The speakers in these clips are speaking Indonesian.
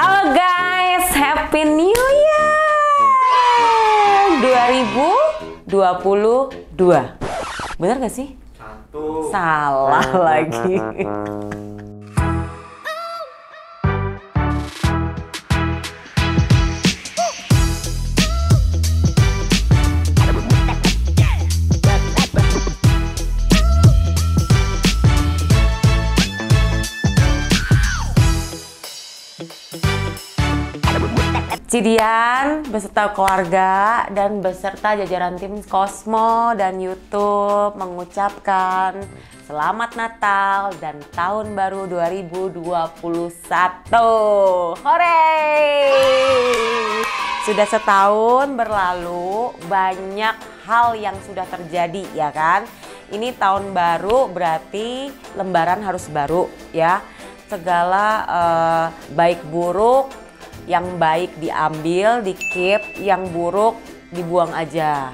Halo guys, Happy New Year 2022. Bener gak sih? Satu. Salah lagi. Cidian beserta keluarga dan beserta jajaran tim Cosmo dan YouTube mengucapkan Selamat Natal dan Tahun Baru 2021. Hore! Sudah setahun berlalu, banyak hal yang sudah terjadi ya kan? Ini tahun baru berarti lembaran harus baru ya. Segala baik buruk, yang baik diambil, di-keep, yang buruk dibuang aja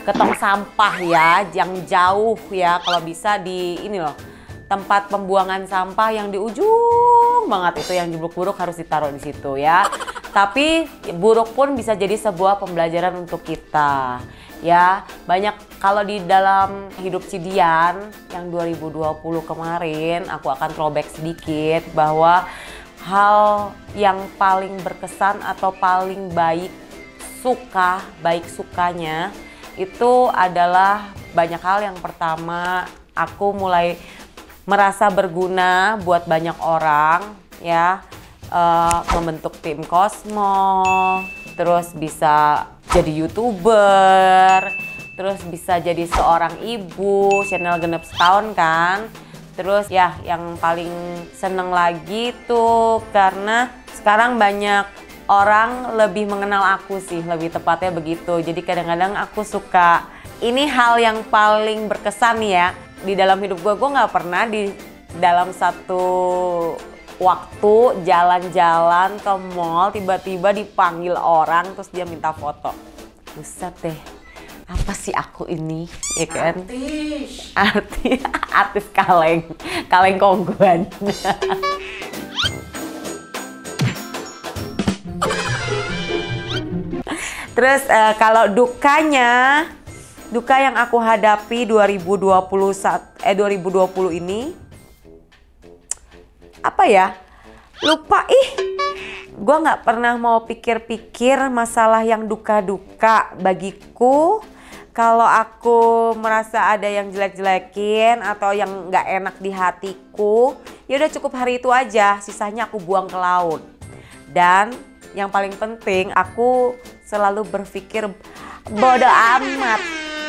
ke tong sampah ya, yang jauh ya, kalau bisa di ini loh, tempat pembuangan sampah yang di ujung banget itu, yang buruk-buruk harus ditaruh di situ ya. Tapi buruk pun bisa jadi sebuah pembelajaran untuk kita ya. Banyak kalau di dalam hidup Cidian yang 2020 kemarin, aku akan throwback sedikit bahwa hal yang paling berkesan atau paling baik sukanya itu adalah banyak hal. Yang pertama, aku mulai merasa berguna buat banyak orang ya, membentuk tim Cosmo, terus bisa jadi YouTuber, terus bisa jadi seorang ibu, channel genep setahun kan. Terus ya yang paling seneng lagi tuh karena sekarang banyak orang lebih mengenal aku sih, lebih tepatnya begitu. Jadi kadang-kadang aku suka, ini hal yang paling berkesan ya di dalam hidup gue nggak pernah di dalam satu waktu jalan-jalan ke mall tiba-tiba dipanggil orang terus dia minta foto. Buset deh. Apa sih aku ini, ya kan? Artis kaleng kongguan. Terus kalau duka yang aku hadapi 2020 ini, apa ya? Lupa gue nggak pernah mau pikir-pikir masalah yang duka-duka bagiku. Kalau aku merasa ada yang jelek-jelekin atau yang nggak enak di hatiku, ya udah cukup hari itu aja, sisanya aku buang ke laut. Dan yang paling penting, aku selalu berpikir bodo amat.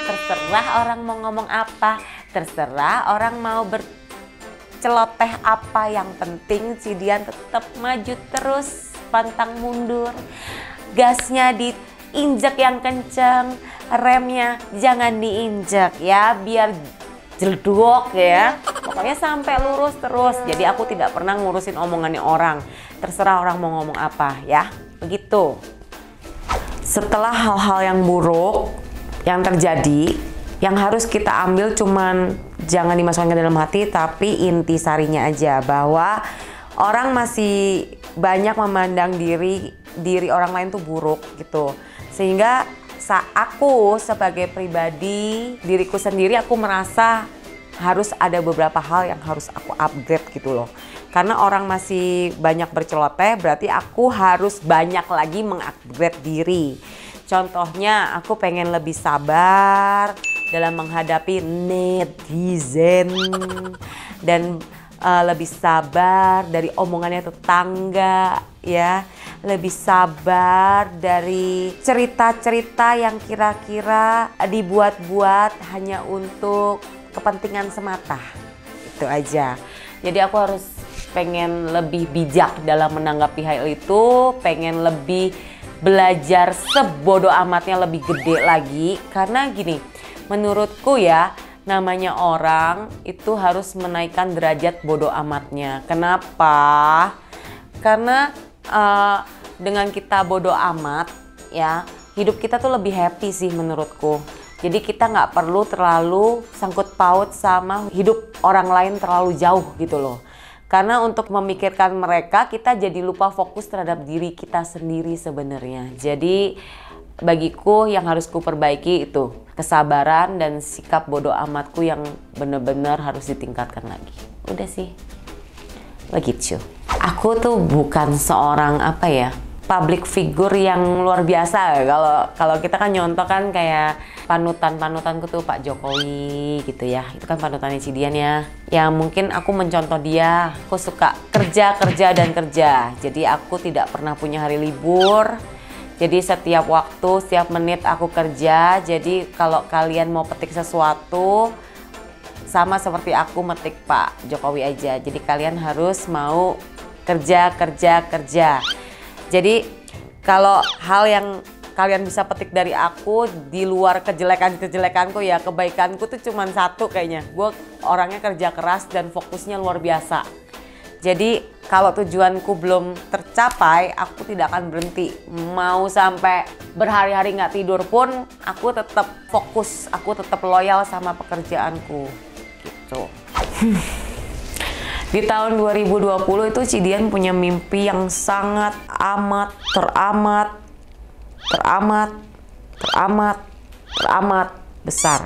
Terserah orang mau ngomong apa, terserah orang mau berceloteh apa, yang penting Cidian tetap maju terus, pantang mundur, gasnya diinjek yang kenceng, remnya jangan diinjek ya, biar jelduk ya. Pokoknya sampai lurus terus. Jadi aku tidak pernah ngurusin omongannya orang. Terserah orang mau ngomong apa ya. Begitu. Setelah hal-hal yang buruk yang terjadi, yang harus kita ambil cuman jangan dimasukkan ke dalam hati, tapi inti sarinya aja bahwa orang masih banyak memandang diri orang lain tuh buruk gitu. Sehingga aku sebagai pribadi, diriku sendiri, aku merasa harus ada beberapa hal yang harus aku upgrade gitu loh. Karena orang masih banyak berceloteh, berarti aku harus banyak lagi mengupgrade diri. Contohnya aku pengen lebih sabar dalam menghadapi netizen dan lebih sabar dari omongannya tetangga ya, lebih sabar dari cerita-cerita yang kira-kira dibuat-buat hanya untuk kepentingan semata. Itu aja. Jadi aku harus pengen lebih bijak dalam menanggapi hal itu, pengen lebih belajar sebodoh amatnya lebih gede lagi. Karena gini, menurutku ya, namanya orang itu harus menaikkan derajat bodoh amatnya. Kenapa? Karena dengan kita bodoh amat ya, hidup kita tuh lebih happy sih menurutku. Jadi kita nggak perlu terlalu sangkut paut sama hidup orang lain terlalu jauh gitu loh. Karena untuk memikirkan mereka, kita jadi lupa fokus terhadap diri kita sendiri sebenarnya. Jadi bagiku yang harus ku perbaiki itu kesabaran dan sikap bodoh amatku yang benar-benar harus ditingkatkan lagi. Udah sih, begitu. Aku tuh bukan seorang public figure yang luar biasa. Kalau kita kan nyontoh kan kayak panutanku tuh Pak Jokowi gitu ya. Itu kan panutannya Cidian ya. Ya mungkin aku mencontoh dia. Aku suka kerja dan kerja. Jadi aku tidak pernah punya hari libur. Jadi setiap waktu, setiap menit aku kerja. Jadi kalau kalian mau petik sesuatu, sama seperti aku metik Pak Jokowi aja. Jadi kalian harus mau kerja. Jadi kalau hal yang kalian bisa petik dari aku di luar kejelekanku ya, kebaikanku tuh cuma satu kayaknya. Gue orangnya kerja keras dan fokusnya luar biasa. Jadi kalau tujuanku belum tercapai, aku tidak akan berhenti. Mau sampai berhari-hari nggak tidur pun, aku tetap fokus, aku tetap loyal sama pekerjaanku. Gitu. Di tahun 2020 itu Cidian punya mimpi yang sangat teramat besar.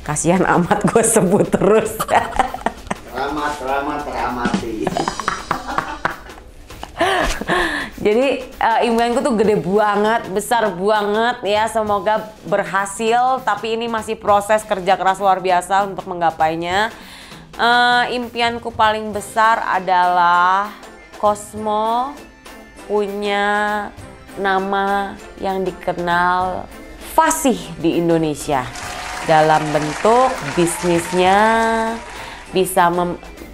Kasihan amat gue sebut terus. teramati. Jadi impianku tuh gede banget, besar banget ya. Semoga berhasil, tapi ini masih proses kerja keras luar biasa untuk menggapainya. Impianku paling besar adalah Cosmo punya nama yang dikenal fasih di Indonesia dalam bentuk bisnisnya bisa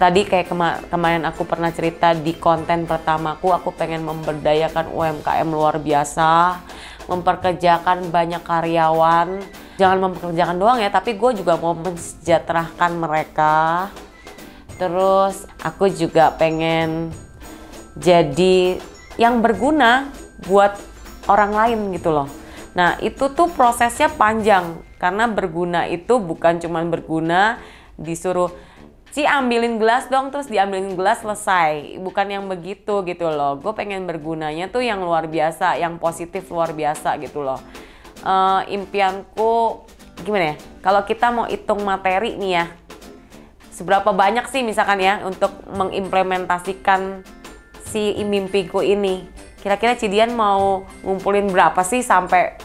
tadi kayak kemarin aku pernah cerita di konten pertamaku, aku pengen memberdayakan UMKM luar biasa, memperkerjakan banyak karyawan. Jangan mempekerjakan doang ya, tapi gue juga mau mensejahterakan mereka. Terus aku juga pengen jadi yang berguna buat orang lain gitu loh. Nah itu tuh prosesnya panjang, karena berguna itu bukan cuman berguna disuruh Ci ambilin gelas dong, terus diambilin gelas selesai. Bukan yang begitu gitu loh. Gue pengen bergunanya tuh yang luar biasa, yang positif luar biasa gitu loh. Impianku gimana ya, kalau kita mau hitung materi nih ya, seberapa banyak sih misalkan ya untuk mengimplementasikan si mimpiku ini, kira-kira Cidian mau ngumpulin berapa sih sampai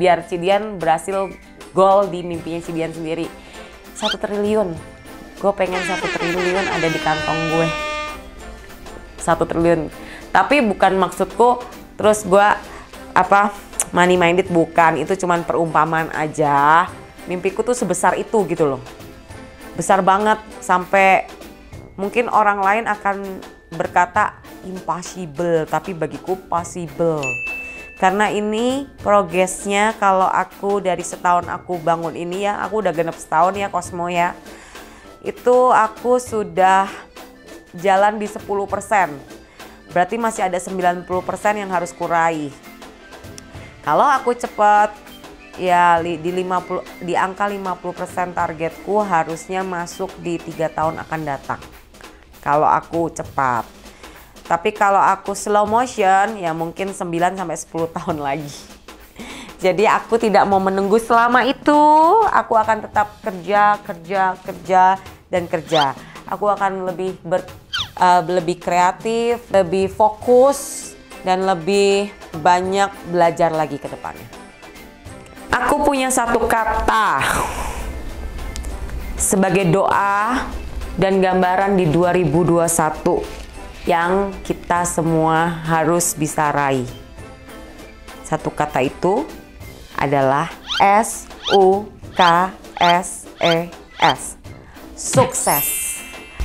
biar Cidian berhasil goal di mimpinya Cidian sendiri? 1 triliun. Gue pengen 1 triliun ada di kantong gue. 1 triliun. Tapi bukan maksudku terus gue money minded, bukan, itu cuman perumpamaan aja. Mimpiku tuh sebesar itu gitu loh, besar banget sampai mungkin orang lain akan berkata impossible, tapi bagiku possible. Karena ini progresnya, kalau aku dari setahun aku bangun ini ya, aku udah genep setahun ya Cosmo ya, itu aku sudah jalan di 10%, berarti masih ada 90% yang harus kurai. Kalau aku cepat ya di angka 50% targetku harusnya masuk di 3 tahun akan datang. Kalau aku cepat. Tapi kalau aku slow motion ya mungkin 9 sampai 10 tahun lagi. Jadi aku tidak mau menunggu selama itu. Aku akan tetap kerja dan kerja. Aku akan lebih kreatif, lebih fokus, dan lebih banyak belajar lagi ke depannya. Aku punya satu kata sebagai doa dan gambaran di 2021 yang kita semua harus bisa raih. Satu kata itu adalah SUKSES. Sukses.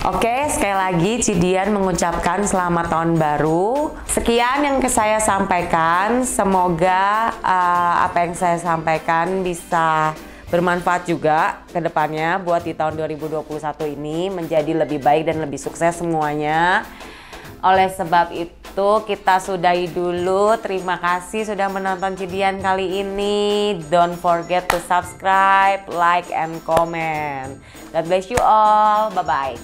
Oke, sekali lagi Cidian mengucapkan selamat tahun baru. Sekian yang saya sampaikan. Semoga apa yang saya sampaikan bisa bermanfaat juga ke depannya buat di tahun 2021 ini menjadi lebih baik dan lebih sukses semuanya. Oleh sebab itu kita sudahi dulu. Terima kasih sudah menonton Cidian kali ini. Don't forget to subscribe, like, and comment. God bless you all. Bye-bye.